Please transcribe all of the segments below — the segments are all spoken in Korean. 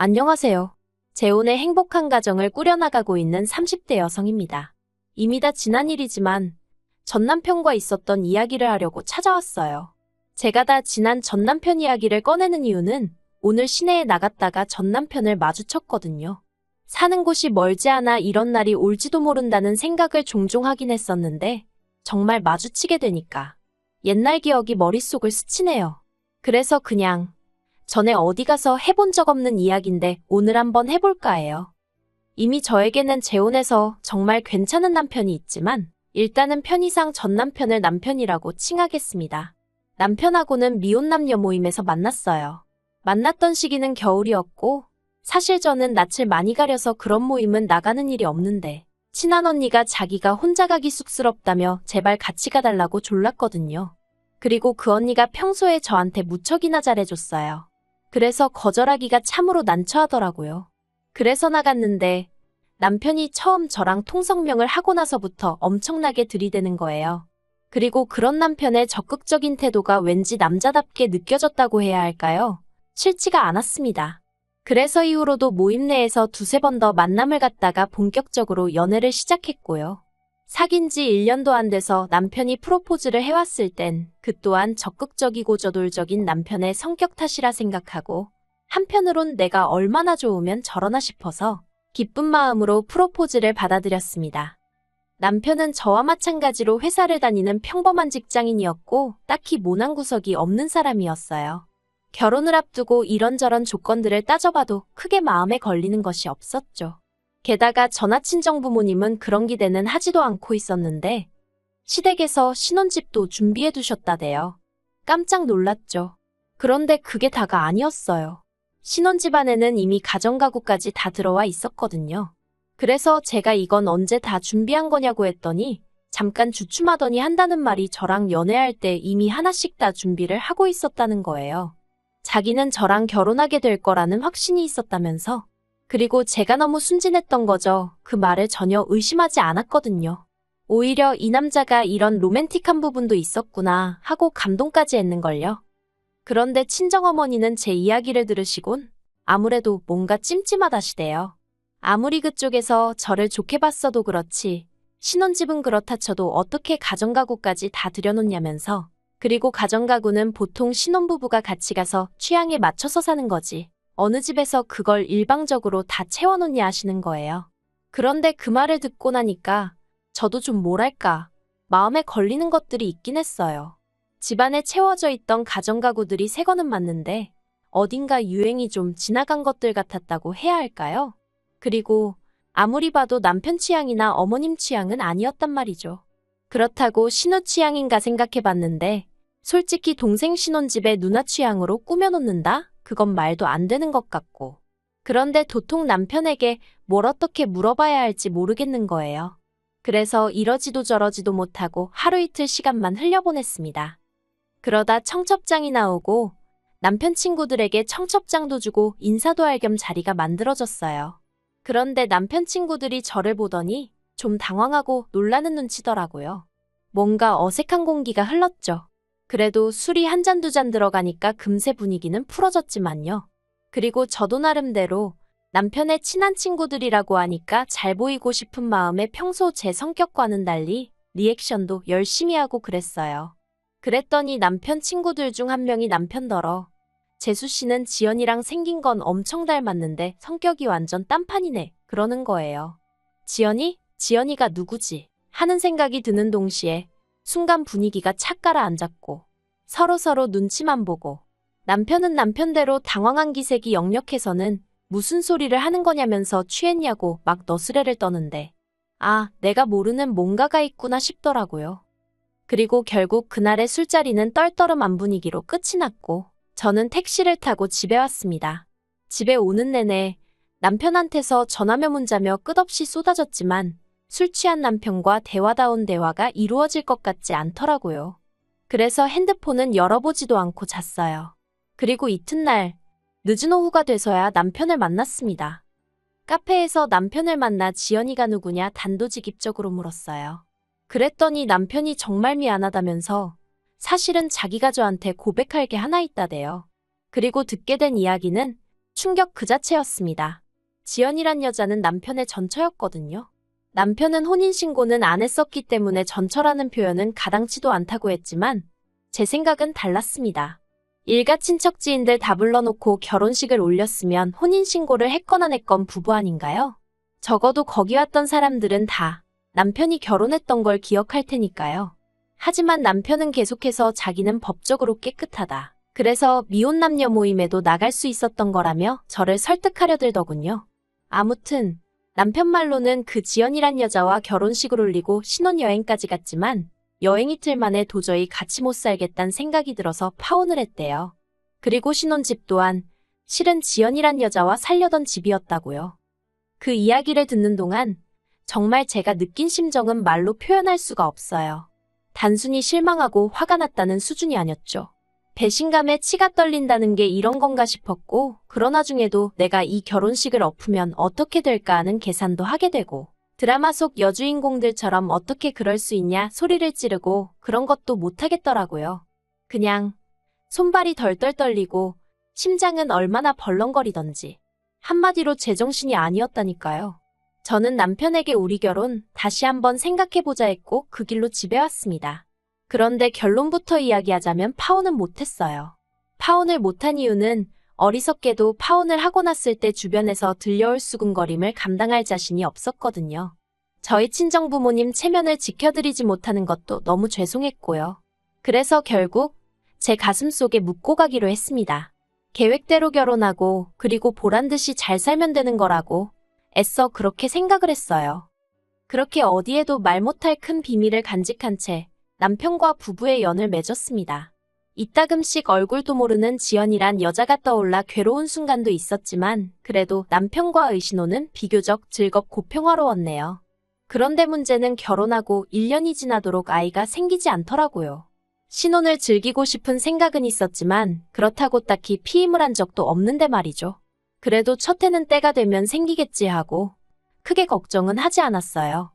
안녕하세요. 재혼의 행복한 가정을 꾸려나가고 있는 30대 여성입니다. 이미 다 지난 일이지만 전 남편과 있었던 이야기를 하려고 찾아왔어요. 제가 다 지난 전 남편 이야기를 꺼내는 이유는 오늘 시내에 나갔다가 전 남편을 마주쳤거든요. 사는 곳이 멀지 않아 이런 날이 올지도 모른다는 생각을 종종 하긴 했었는데 정말 마주치게 되니까 옛날 기억이 머릿속을 스치네요. 그래서 그냥 전에 어디 가서 해본 적 없는 이야기인데 오늘 한번 해볼까 해요. 이미 저에게는 재혼해서 정말 괜찮은 남편이 있지만 일단은 편의상 전 남편을 남편이라고 칭하겠습니다. 남편하고는 미혼 남녀 모임에서 만났어요. 만났던 시기는 겨울이었고 사실 저는 낯을 많이 가려서 그런 모임은 나가는 일이 없는데 친한 언니가 자기가 혼자 가기 쑥스럽다며 제발 같이 가달라고 졸랐거든요. 그리고 그 언니가 평소에 저한테 무척이나 잘해줬어요. 그래서 거절하기가 참으로 난처하더라고요. 그래서 나갔는데 남편이 처음 저랑 통성명을 하고 나서부터 엄청나게 들이대는 거예요. 그리고 그런 남편의 적극적인 태도가 왠지 남자답게 느껴졌다고 해야 할까요? 싫지가 않았습니다. 그래서 이후로도 모임 내에서 두세 번 더 만남을 갖다가 본격적으로 연애를 시작했고요. 사귄 지 1년도 안 돼서 남편이 프로포즈를 해왔을 땐 그 또한 적극적이고 저돌적인 남편의 성격 탓이라 생각하고 한편으론 내가 얼마나 좋으면 저러나 싶어서 기쁜 마음으로 프로포즈를 받아들였습니다. 남편은 저와 마찬가지로 회사를 다니는 평범한 직장인이었고 딱히 모난 구석이 없는 사람이었어요. 결혼을 앞두고 이런저런 조건들을 따져봐도 크게 마음에 걸리는 것이 없었죠. 게다가 전화 친정 부모님은 그런 기대는 하지도 않고 있었는데 시댁에서 신혼집도 준비해 두셨다대요. 깜짝 놀랐죠. 그런데 그게 다가 아니었어요. 신혼집 안에는 이미 가정가구까지 다 들어와 있었거든요. 그래서 제가 이건 언제 다 준비한 거냐고 했더니 잠깐 주춤하더니 한다는 말이 저랑 연애할 때 이미 하나씩 다 준비를 하고 있었다는 거예요. 자기는 저랑 결혼하게 될 거라는 확신이 있었다면서. 그리고 제가 너무 순진했던 거죠. 그 말을 전혀 의심하지 않았거든요. 오히려 이 남자가 이런 로맨틱한 부분도 있었구나 하고 감동까지 했는걸요. 그런데 친정어머니는 제 이야기를 들으시곤 아무래도 뭔가 찜찜하다시대요. 아무리 그쪽에서 저를 좋게 봤어도 그렇지 신혼집은 그렇다 쳐도 어떻게 가정가구까지 다 들여놓냐면서. 그리고 가정가구는 보통 신혼부부가 같이 가서 취향에 맞춰서 사는 거지. 어느 집에서 그걸 일방적으로 다 채워놓냐 하시는 거예요. 그런데 그 말을 듣고 나니까 저도 좀 뭐랄까 마음에 걸리는 것들이 있긴 했어요. 집안에 채워져 있던 가정가구들이 새 거는 맞는데 어딘가 유행이 좀 지나간 것들 같았다고 해야 할까요? 그리고 아무리 봐도 남편 취향이나 어머님 취향은 아니었단 말이죠. 그렇다고 신우 취향인가 생각해봤는데 솔직히 동생 신혼집에 누나 취향으로 꾸며놓는다? 그건 말도 안 되는 것 같고. 그런데 도통 남편에게 뭘 어떻게 물어봐야 할지 모르겠는 거예요. 그래서 이러지도 저러지도 못하고 하루 이틀 시간만 흘려보냈습니다. 그러다 청첩장이 나오고 남편 친구들에게 청첩장도 주고 인사도 할 겸 자리가 만들어졌어요. 그런데 남편 친구들이 저를 보더니 좀 당황하고 놀라는 눈치더라고요. 뭔가 어색한 공기가 흘렀죠. 그래도 술이 한 잔 두 잔 들어가니까 금세 분위기는 풀어졌지만요. 그리고 저도 나름대로 남편의 친한 친구들이라고 하니까 잘 보이고 싶은 마음에 평소 제 성격과는 달리 리액션도 열심히 하고 그랬어요. 그랬더니 남편 친구들 중 한 명이 남편더러 재수 씨는 지연이랑 생긴 건 엄청 닮았는데 성격이 완전 딴판이네 그러는 거예요. 지연이? 지연이가 누구지? 하는 생각이 드는 동시에 순간 분위기가 착 가라앉았고 서로서로 눈치만 보고 남편은 남편대로 당황한 기색이 역력해서는 무슨 소리를 하는 거냐면서 취했냐고 막 너스레를 떠는데 아, 내가 모르는 뭔가가 있구나 싶더라고요. 그리고 결국 그날의 술자리는 떨떠름한 분위기로 끝이 났고 저는 택시를 타고 집에 왔습니다. 집에 오는 내내 남편한테서 전화며 문자며 끝없이 쏟아졌지만 술 취한 남편과 대화다운 대화가 이루어질 것 같지 않더라고요. 그래서 핸드폰은 열어보지도 않고 잤어요. 그리고 이튿날 늦은 오후가 돼서야 남편을 만났습니다. 카페에서 남편을 만나 지연이가 누구냐 단도직입적으로 물었어요. 그랬더니 남편이 정말 미안하다면서 사실은 자기가 저한테 고백할 게 하나 있다대요. 그리고 듣게 된 이야기는 충격 그 자체였습니다. 지연이란 여자는 남편의 전처였거든요. 남편은 혼인신고는 안 했었기 때문에 전처라는 표현은 가당치도 않다고 했지만 제 생각은 달랐습니다. 일가 친척 지인들 다 불러놓고 결혼식을 올렸으면 혼인신고를 했건 안 했건 부부 아닌가요? 적어도 거기 왔던 사람들은 다 남편이 결혼했던 걸 기억할 테니까요. 하지만 남편은 계속해서 자기는 법적으로 깨끗하다. 그래서 미혼 남녀 모임에도 나갈 수 있었던 거라며 저를 설득하려 들더군요. 아무튼 남편 말로는 그 지연이란 여자와 결혼식을 올리고 신혼여행까지 갔지만 여행 이틀 만에 도저히 같이 못 살겠다는 생각이 들어서 파혼을 했대요. 그리고 신혼집 또한 실은 지연이란 여자와 살려던 집이었다고요. 그 이야기를 듣는 동안 정말 제가 느낀 심정은 말로 표현할 수가 없어요. 단순히 실망하고 화가 났다는 수준이 아니었죠. 배신감에 치가 떨린다는 게 이런 건가 싶었고, 그러나 중에도 내가 이 결혼식을 엎으면 어떻게 될까 하는 계산도 하게 되고, 드라마 속 여주인공들처럼 어떻게 그럴 수 있냐 소리를 찌르고 그런 것도 못하겠더라고요. 그냥 손발이 덜덜 떨리고 심장은 얼마나 벌렁거리던지 한마디로 제정신이 아니었다니까요. 저는 남편에게 우리 결혼 다시 한번 생각해보자 했고 그 길로 집에 왔습니다. 그런데 결론부터 이야기하자면 파혼은 못했어요. 파혼을 못한 이유는 어리석게도 파혼을 하고 났을 때 주변에서 들려올 수군거림을 감당할 자신이 없었거든요. 저희 친정부모님 체면을 지켜드리지 못하는 것도 너무 죄송했고요. 그래서 결국 제 가슴속에 묻고 가기로 했습니다. 계획대로 결혼하고 그리고 보란듯이 잘 살면 되는 거라고 애써 그렇게 생각을 했어요. 그렇게 어디에도 말 못할 큰 비밀을 간직한 채 남편과 부부의 연을 맺었습니다. 이따금씩 얼굴도 모르는 지연이란 여자가 떠올라 괴로운 순간도 있었지만 그래도 남편과의 신혼은 비교적 즐겁고 평화로웠네요. 그런데 문제는 결혼하고 1년이 지나도록 아이가 생기지 않더라고요. 신혼을 즐기고 싶은 생각은 있었지만 그렇다고 딱히 피임을 한 적도 없는데 말이죠. 그래도 첫 해는 때가 되면 생기겠지 하고 크게 걱정은 하지 않았어요.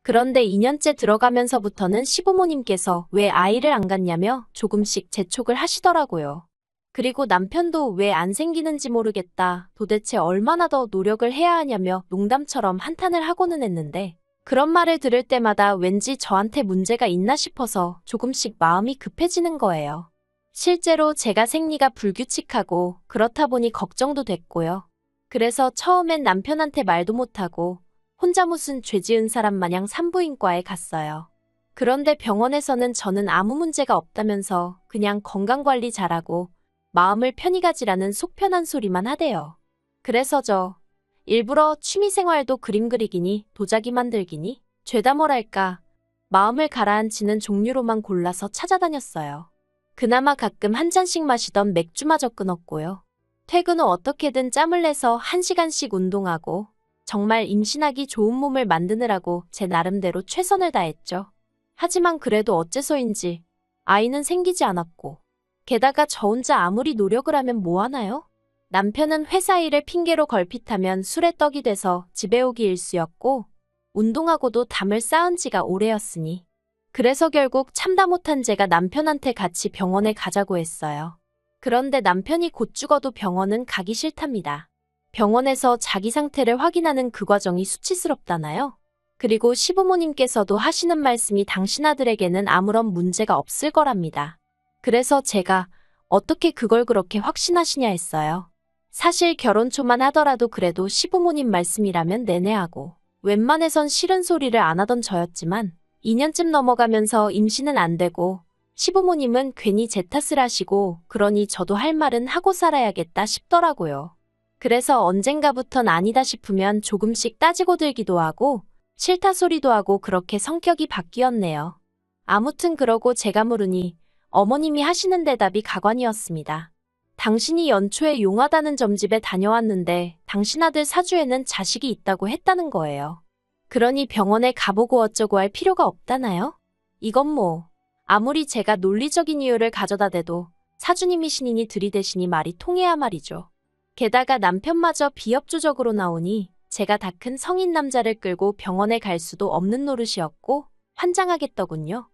그런데 2년째 들어가면서부터는 시부모님께서 왜 아이를 안 갖냐며 조금씩 재촉을 하시더라고요. 그리고 남편도 왜 안 생기는지 모르겠다, 도대체 얼마나 더 노력을 해야 하냐며 농담처럼 한탄을 하고는 했는데 그런 말을 들을 때마다 왠지 저한테 문제가 있나 싶어서 조금씩 마음이 급해지는 거예요. 실제로 제가 생리가 불규칙하고 그렇다 보니 걱정도 됐고요. 그래서 처음엔 남편한테 말도 못하고 혼자 무슨 죄 지은 사람 마냥 산부인과에 갔어요. 그런데 병원에서는 저는 아무 문제가 없다면서 그냥 건강관리 잘하고 마음을 편히 가지라는 속편한 소리만 하대요. 그래서 저 일부러 취미생활도 그림 그리기니 도자기 만들기니 죄다 뭐랄까 마음을 가라앉히는 종류로만 골라서 찾아다녔어요. 그나마 가끔 한 잔씩 마시던 맥주마저 끊었고요. 퇴근 후 어떻게든 짬을 내서 1시간씩 운동하고 정말 임신하기 좋은 몸을 만드느라고 제 나름대로 최선을 다했죠. 하지만 그래도 어째서인지 아이는 생기지 않았고 게다가 저 혼자 아무리 노력을 하면 뭐하나요? 남편은 회사 일을 핑계로 걸핏하면 술에 떡이 돼서 집에 오기 일쑤였고 운동하고도 담을 쌓은 지가 오래였으니 그래서 결국 참다 못한 제가 남편한테 같이 병원에 가자고 했어요. 그런데 남편이 곧 죽어도 병원은 가기 싫답니다. 병원에서 자기 상태를 확인하는 그 과정이 수치스럽다나요? 그리고 시부모님께서도 하시는 말씀이 당신 아들에게는 아무런 문제가 없을 거랍니다. 그래서 제가 어떻게 그걸 그렇게 확신하시냐 했어요. 사실 결혼 초만 하더라도 그래도 시부모님 말씀이라면 내내하고 웬만해선 싫은 소리를 안 하던 저였지만 2년쯤 넘어가면서 임신은 안 되고 시부모님은 괜히 제 탓을 하시고 그러니 저도 할 말은 하고 살아야겠다 싶더라고요. 그래서 언젠가부턴 아니다 싶으면 조금씩 따지고 들기도 하고 싫다 소리도 하고 그렇게 성격이 바뀌었네요. 아무튼 그러고 제가 물으니 어머님이 하시는 대답이 가관이었습니다. 당신이 연초에 용하다는 점집에 다녀왔는데 당신 아들 사주에는 자식이 있다고 했다는 거예요. 그러니 병원에 가보고 어쩌고 할 필요가 없다나요? 이건 뭐 아무리 제가 논리적인 이유를 가져다 대도 사주님이 신인이 들이대시니 말이 통해야 말이죠. 게다가 남편마저 비협조적으로 나오니 제가 다 큰 성인 남자를 끌고 병원에 갈 수도 없는 노릇이었고 환장하겠더군요.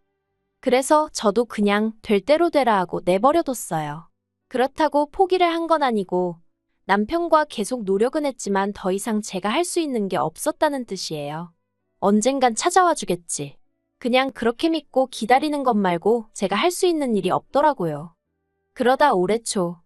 그래서 저도 그냥 될 대로 되라 하고 내버려뒀어요. 그렇다고 포기를 한 건 아니고 남편과 계속 노력은 했지만 더 이상 제가 할 수 있는 게 없었다는 뜻이에요. 언젠간 찾아와 주겠지. 그냥 그렇게 믿고 기다리는 것 말고 제가 할 수 있는 일이 없더라고요. 그러다 올해 초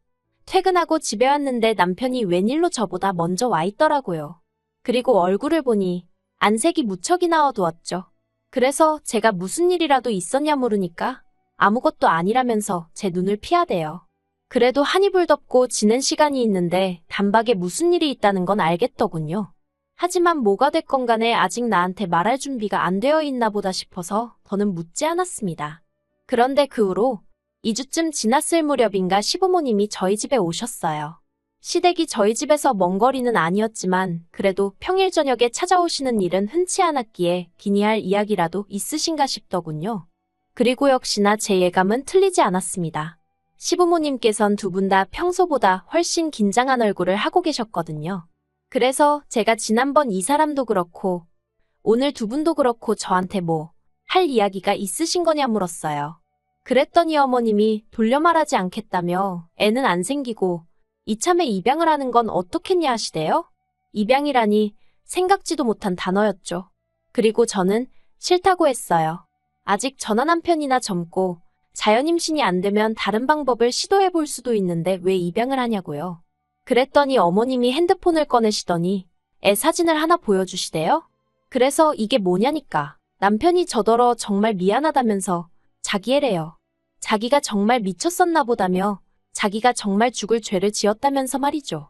퇴근하고 집에 왔는데 남편이 웬일로 저보다 먼저 와 있더라고요. 그리고 얼굴을 보니 안색이 무척이나 어두웠죠. 그래서 제가 무슨 일이라도 있었냐 물으니까 아무것도 아니라면서 제 눈을 피하대요. 그래도 한 이불 덮고 지낸 시간이 있는데 단박에 무슨 일이 있다는 건 알겠더군요. 하지만 뭐가 됐건 간에 아직 나한테 말할 준비가 안 되어 있나 보다 싶어서 더는 묻지 않았습니다. 그런데 그 후로 2주쯤 지났을 무렵인가 시부모님이 저희 집에 오셨어요. 시댁이 저희 집에서 먼 거리는 아니었지만 그래도 평일 저녁에 찾아오시는 일은 흔치 않았기에 기니할 이야기라도 있으신가 싶더군요. 그리고 역시나 제 예감은 틀리지 않았습니다. 시부모님께선 두 분 다 평소보다 훨씬 긴장한 얼굴을 하고 계셨거든요. 그래서 제가 지난번 이 사람도 그렇고 오늘 두 분도 그렇고 저한테 뭐 할 이야기가 있으신 거냐 물었어요. 그랬더니 어머님이 돌려 말하지 않겠다며 애는 안 생기고 이참에 입양을 하는 건 어떻겠냐 하시대요? 입양이라니 생각지도 못한 단어였죠. 그리고 저는 싫다고 했어요. 아직 저나 남편이나 젊고 자연 임신이 안 되면 다른 방법을 시도해 볼 수도 있는데 왜 입양을 하냐고요. 그랬더니 어머님이 핸드폰을 꺼내시더니 애 사진을 하나 보여주시대요. 그래서 이게 뭐냐니까. 남편이 저더러 정말 미안하다면서 자기 애래요. 자기가 정말 미쳤었나 보다며 자기가 정말 죽을 죄를 지었다면서 말이죠.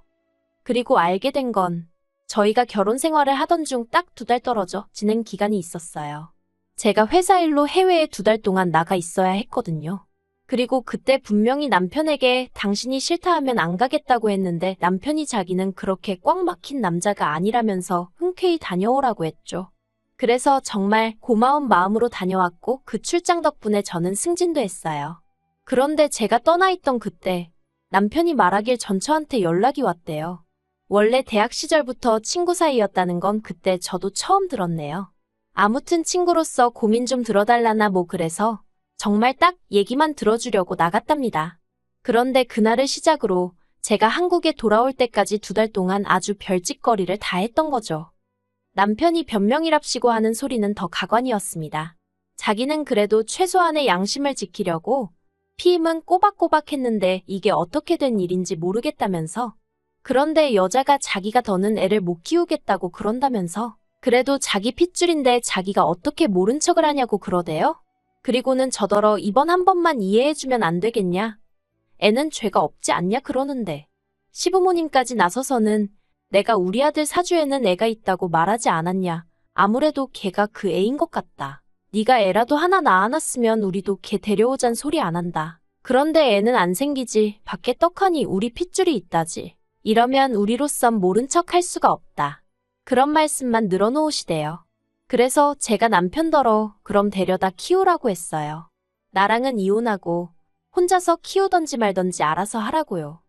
그리고 알게 된 건 저희가 결혼 생활을 하던 중 딱 2달 떨어져 지낸 기간이 있었어요. 제가 회사 일로 해외에 2달 동안 나가 있어야 했거든요. 그리고 그때 분명히 남편에게 당신이 싫다 하면 안 가겠다고 했는데 남편이 자기는 그렇게 꽉 막힌 남자가 아니라면서 흔쾌히 다녀오라고 했죠. 그래서 정말 고마운 마음으로 다녀왔고 그 출장 덕분에 저는 승진도 했어요. 그런데 제가 떠나 있던 그때 남편이 말하길 전 저한테 연락이 왔대요. 원래 대학 시절부터 친구 사이였다는 건 그때 저도 처음 들었네요. 아무튼 친구로서 고민 좀 들어달라나 뭐 그래서 정말 딱 얘기만 들어주려고 나갔답니다. 그런데 그날을 시작으로 제가 한국에 돌아올 때까지 2달 동안 아주 별짓거리를 다 했던 거죠. 남편이 변명이랍시고 하는 소리는 더 가관이었습니다. 자기는 그래도 최소한의 양심을 지키려고 피임은 꼬박꼬박 했는데 이게 어떻게 된 일인지 모르겠다면서 그런데 여자가 자기가 더는 애를 못 키우겠다고 그런다면서 그래도 자기 핏줄인데 자기가 어떻게 모른 척을 하냐고 그러대요? 그리고는 저더러 이번 한 번만 이해해주면 안 되겠냐? 애는 죄가 없지 않냐 그러는데 시부모님까지 나서서는 내가 우리 아들 사주에는 애가 있다고 말하지 않았냐? 아무래도 걔가 그 애인 것 같다. 네가 애라도 하나 낳아놨으면 우리도 걔 데려오잔 소리 안 한다. 그런데 애는 안 생기지. 밖에 떡하니 우리 핏줄이 있다지. 이러면 우리로선 모른 척 할 수가 없다. 그런 말씀만 늘어놓으시대요. 그래서 제가 남편더러 그럼 데려다 키우라고 했어요. 나랑은 이혼하고 혼자서 키우던지 말던지 알아서 하라고요.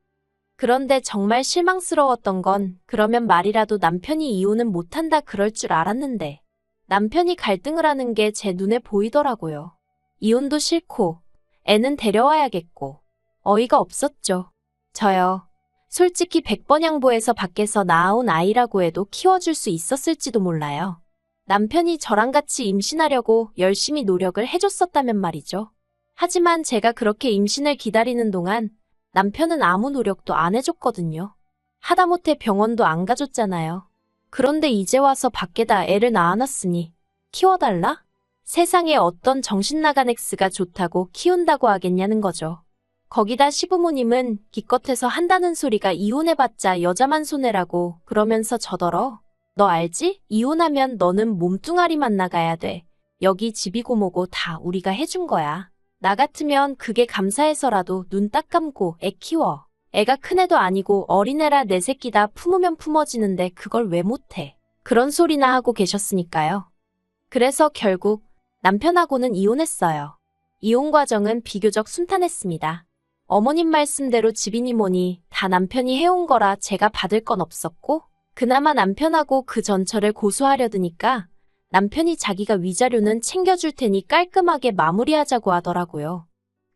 그런데 정말 실망스러웠던 건 그러면 말이라도 남편이 이혼은 못한다 그럴 줄 알았는데 남편이 갈등을 하는 게 제 눈에 보이더라고요. 이혼도 싫고 애는 데려와야겠고 어이가 없었죠. 저요. 솔직히 100번 양보해서 밖에서 낳아온 아이라고 해도 키워줄 수 있었을지도 몰라요. 남편이 저랑 같이 임신하려고 열심히 노력을 해줬었다면 말이죠. 하지만 제가 그렇게 임신을 기다리는 동안 남편은 아무 노력도 안 해줬거든요. 하다못해 병원도 안 가줬잖아요. 그런데 이제 와서 밖에다 애를 낳아놨으니 키워달라? 세상에 어떤 정신나간 X가 좋다고 키운다고 하겠냐는 거죠. 거기다 시부모님은 기껏해서 한다는 소리가 이혼해봤자 여자만 손해라고 그러면서 저더러 너 알지? 이혼하면 너는 몸뚱아리만 나가야 돼. 여기 집이고 뭐고 다 우리가 해준 거야. 나 같으면 그게 감사해서라도 눈 딱 감고 애 키워. 애가 큰애도 아니고 어린애라 내 새끼 다 품으면 품어지는데 그걸 왜 못해. 그런 소리나 하고 계셨으니까요. 그래서 결국 남편하고는 이혼했어요. 이혼 과정은 비교적 순탄했습니다. 어머님 말씀대로 집이니 뭐니 다 남편이 해온 거라 제가 받을 건 없었고 그나마 남편하고 그 전처를 고소하려 드니까 남편이 자기가 위자료는 챙겨줄 테니 깔끔하게 마무리하자고 하더라고요.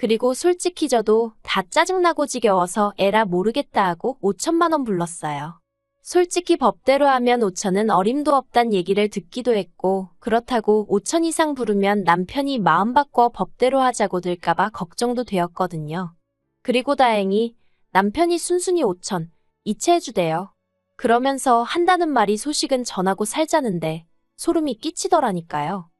그리고 솔직히 저도 다 짜증나고 지겨워서 에라 모르겠다 하고 5천만 원 불렀어요. 솔직히 법대로 하면 5천은 어림도 없단 얘기를 듣기도 했고, 그렇다고 5천 이상 부르면 남편이 마음 바꿔 법대로 하자고 들까봐 걱정도 되었거든요. 그리고 다행히 남편이 순순히 5천 이체해주대요. 그러면서 한다는 말이 소식은 전하고 살자는데 소름이 끼치더라니까요.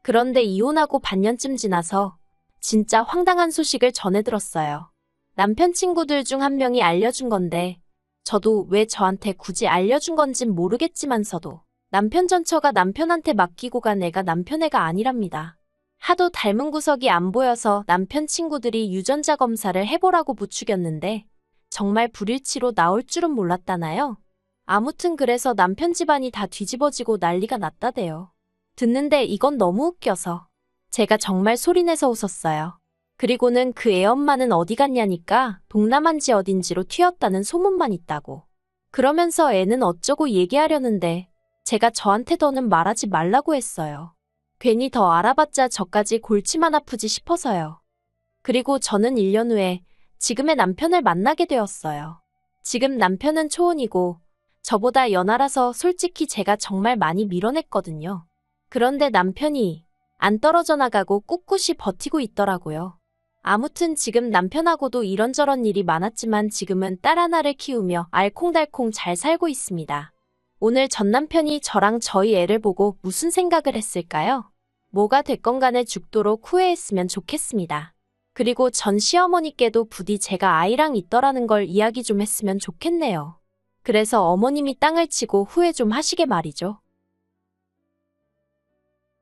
그런데 이혼하고 반년쯤 지나서 진짜 황당한 소식을 전해 들었어요. 남편 친구들 중 한 명이 알려준 건데 저도 왜 저한테 굳이 알려준 건진 모르겠지만서도 남편 전처가 남편한테 맡기고 간 애가 남편 애가 아니랍니다. 하도 닮은 구석이 안 보여서 남편 친구들이 유전자 검사를 해보라고 부추겼는데 정말 불일치로 나올 줄은 몰랐다나요? 아무튼 그래서 남편 집안이 다 뒤집어지고 난리가 났다대요. 듣는데 이건 너무 웃겨서 제가 정말 소리내서 웃었어요. 그리고는 그 애 엄마는 어디 갔냐니까 동남아인지 어딘지로 튀었다는 소문만 있다고. 그러면서 애는 어쩌고 얘기하려는데 제가 저한테 더는 말하지 말라고 했어요. 괜히 더 알아봤자 저까지 골치만 아프지 싶어서요. 그리고 저는 1년 후에 지금의 남편을 만나게 되었어요. 지금 남편은 초혼이고 저보다 연하라서 솔직히 제가 정말 많이 밀어냈거든요. 그런데 남편이 안 떨어져 나가고 꿋꿋이 버티고 있더라고요. 아무튼 지금 남편하고도 이런저런 일이 많았지만 지금은 딸 하나를 키우며 알콩달콩 잘 살고 있습니다. 오늘 전 남편이 저랑 저희 애를 보고 무슨 생각을 했을까요? 뭐가 됐건 간에 죽도록 후회했으면 좋겠습니다. 그리고 전 시어머니께도 부디 제가 아이랑 있더라는 걸 이야기 좀 했으면 좋겠네요. 그래서 어머님이 땅을 치고 후회 좀 하시게 말이죠.